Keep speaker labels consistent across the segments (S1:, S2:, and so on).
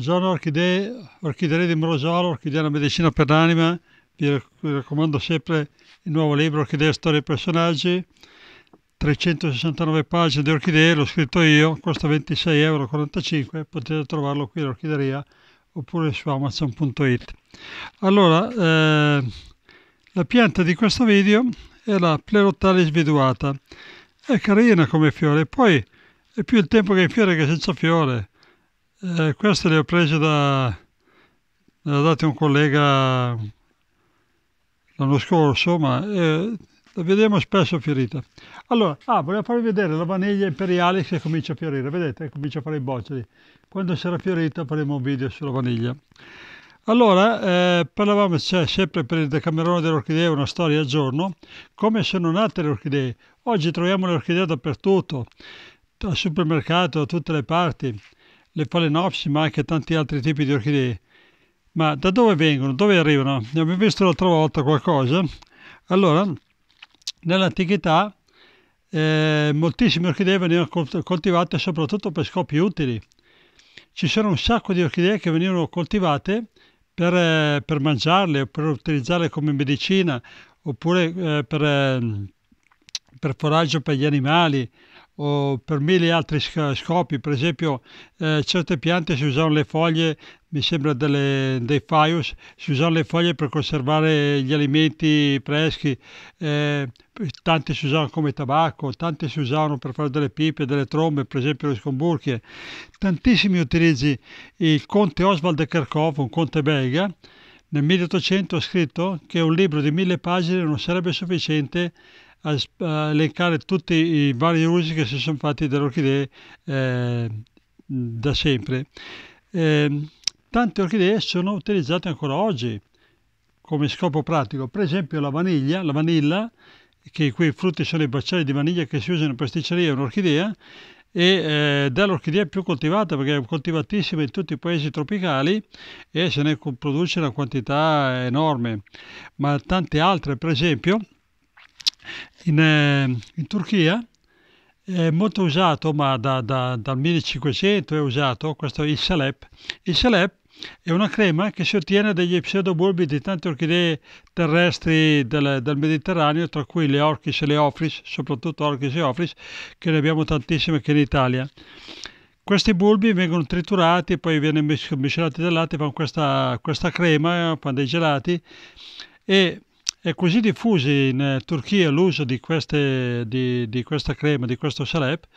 S1: Buongiorno orchidee di Morosolo, Orchidea è una medicina per l'anima. Vi raccomando sempre il nuovo libro Orchidee, storie e personaggi. 369 pagine di orchidee, l'ho scritto io, costa 26,45 €, potete trovarlo qui all'orchideria oppure su amazon.it. Allora, la pianta di questo video è la Pleurotalis viduata. È carina come fiore, poi è più il tempo che è in fiore che senza fiore. Queste le ho prese me le ha date un collega l'anno scorso, ma la vediamo spesso fiorita. Allora, volevo farvi vedere la vaniglia imperiale che comincia a fiorire, vedete? Comincia a fare i boccioli. Quando sarà fiorita faremo un video sulla vaniglia. Allora, parlavamo sempre per il Decamerone delle orchidee, una storia al giorno, come sono nate le orchidee. Oggi troviamo le orchidee dappertutto, al supermercato, da tutte le parti, le Phalaenopsis, ma anche tanti altri tipi di orchidee. Ma da dove vengono? Dove arrivano? Ne abbiamo visto l'altra volta qualcosa. Allora, nell'antichità moltissime orchidee venivano coltivate soprattutto per scopi utili. Ci sono un sacco di orchidee che venivano coltivate per mangiarle, per utilizzarle come medicina, oppure per foraggio per gli animali o per mille altri scopi. Per esempio, certe piante si usavano le foglie, mi sembra dei Phaius, si usavano le foglie per conservare gli alimenti freschi, tante si usavano come tabacco, tante si usavano per fare delle pipe, delle trombe, per esempio le scomburchie, tantissimi utilizzi. Il conte Oswald de Kerckhoff, un conte belga, nel 1800 ha scritto che un libro di 1000 pagine non sarebbe sufficiente a elencare tutti i vari usi che si sono fatti delle orchidee da sempre. Tante orchidee sono utilizzate ancora oggi come scopo pratico, per esempio la vanilla, che i cui frutti sono i baccelli di vaniglia che si usano in pasticceria, è un'orchidea, ed è l'orchidea più coltivata perché è coltivatissima in tutti i paesi tropicali e se ne produce una quantità enorme. Ma tante altre, per esempio in Turchia è molto usato, ma dal 1500 è usato, questo il salep. Il salep è una crema che si ottiene dagli pseudobulbi di tante orchidee terrestri del Mediterraneo, tra cui le Orchis e le Ophrys, soprattutto Orchis e Ophrys, che ne abbiamo tantissime anche in Italia. Questi bulbi vengono triturati, poi viene miscelati del latte, fanno questa crema, fanno dei gelati, e è così diffuso in Turchia l'uso di questa crema, di questo salep,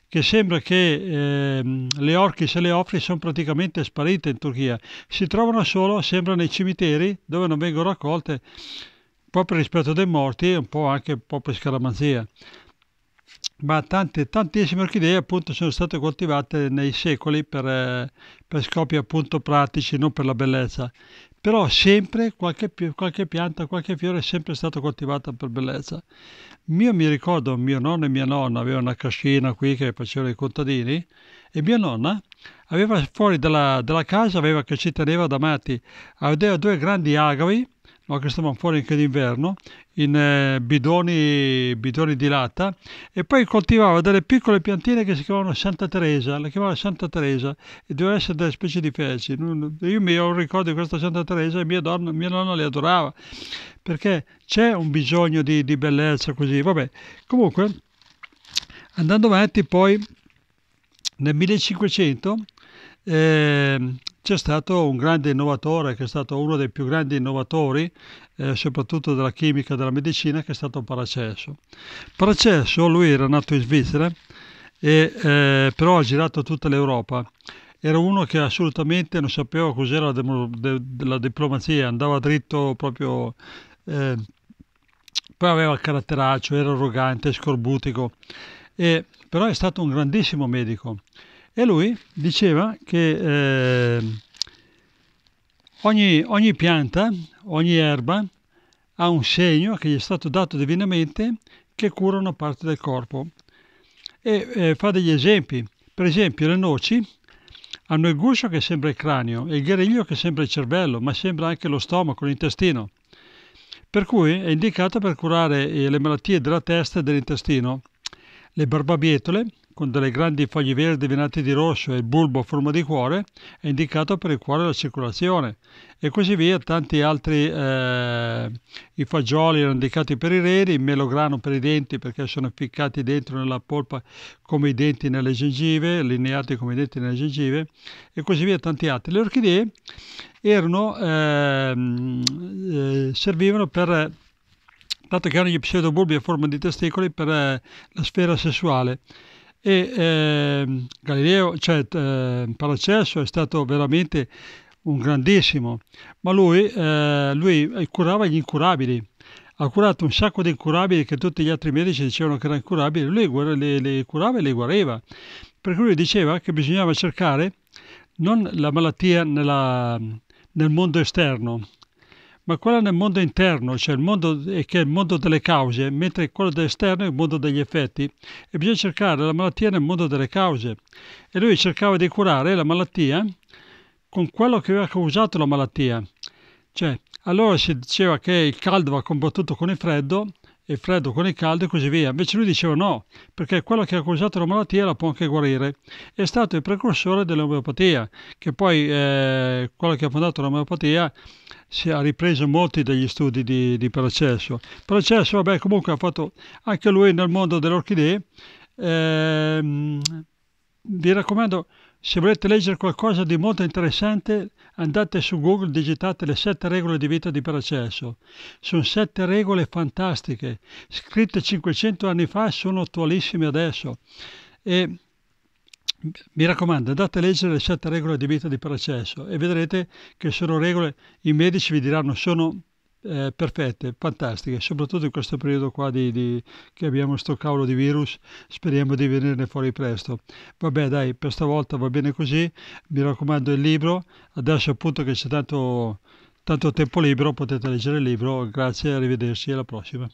S1: che sembra che le Orchis e le Ophrys sono praticamente sparite in Turchia. Si trovano solo, sembra, nei cimiteri dove non vengono raccolte, un po' per rispetto dei morti e anche un po' per scaramanzia. Ma tantissime orchidee appunto sono state coltivate nei secoli per scopi appunto pratici, non per la bellezza. Però sempre qualche pianta, qualche fiore è sempre stato coltivato per bellezza. Mi ricordo, mio nonno e mia nonna avevano una cascina qui che facevano i contadini, e mia nonna aveva fuori dalla casa, che ci teneva da matti, aveva due grandi agavi, no, che stavano fuori anche d'inverno, in bidoni di latta, e poi coltivava delle piccole piantine che si chiamavano Santa Teresa, la chiamava Santa Teresa, e dovevano essere delle specie di felci. Io mi ho un ricordo di questa Santa Teresa e mia nonna le adorava, perché c'è un bisogno di bellezza così. Vabbè, comunque, andando avanti, poi nel 1500 c'è stato un grande innovatore, che è stato uno dei più grandi innovatori, soprattutto della chimica e della medicina, che è stato Paracelso. Paracelso, lui era nato in Svizzera, però ha girato tutta l'Europa. Era uno che assolutamente non sapeva cos'era la diplomazia, andava dritto proprio, poi aveva il caratteraccio, era arrogante, scorbutico, però è stato un grandissimo medico. E lui diceva che ogni pianta, ogni erba ha un segno che gli è stato dato divinamente che cura una parte del corpo. E fa degli esempi. Per esempio, le noci hanno il guscio che sembra il cranio e il guerriglio che sembra il cervello, ma sembra anche lo stomaco, l'intestino. Per cui è indicato per curare le malattie della testa e dell'intestino. Le barbabietole, con delle grandi foglie verdi venate di rosso e il bulbo a forma di cuore è indicato per il cuore e la circolazione, e così via. Tanti altri, i fagioli erano indicati per i reni, il melograno per i denti perché sono ficcati dentro nella polpa come i denti nelle gengive, allineati come i denti nelle gengive, e così via, tanti altri. Le orchidee servivano per, dato che hanno gli pseudobulbi a forma di testicoli, per la sfera sessuale. E Galileo, Paracelso è stato veramente un grandissimo, ma lui curava gli incurabili. Ha curato un sacco di incurabili che tutti gli altri medici dicevano che erano incurabili, lui li curava e li guariva. Per cui lui diceva che bisognava cercare non la malattia nel mondo esterno, ma quella nel mondo interno, cioè che è il mondo delle cause, mentre quello dell'esterno è il mondo degli effetti, e bisogna cercare la malattia nel mondo delle cause. E lui cercava di curare la malattia con quello che aveva causato la malattia. Cioè, allora si diceva che il caldo va combattuto con il freddo, e il freddo con il caldo e così via. Invece lui diceva no, perché quello che ha causato la malattia la può anche guarire. È stato il precursore dell'omeopatia, che poi quello che ha fondato l'omeopatia si ha ripreso molti degli studi di Paracelso. Paracelso, vabbè, comunque ha fatto anche lui nel mondo delle orchidee. Vi raccomando, se volete leggere qualcosa di molto interessante, andate su Google, digitate le 7 regole di vita di Paracelso. Sono 7 regole fantastiche, scritte 500 anni fa e sono attualissime adesso. E mi raccomando, andate a leggere le 7 regole di vita di Paracelso e vedrete che sono regole, i medici vi diranno sono perfette, fantastiche, soprattutto in questo periodo qua che abbiamo sto cavolo di virus. Speriamo di venirne fuori presto. Vabbè, dai, per stavolta va bene così. Mi raccomando il libro, adesso appunto che c'è tanto tempo libero potete leggere il libro. Grazie, arrivederci, alla prossima.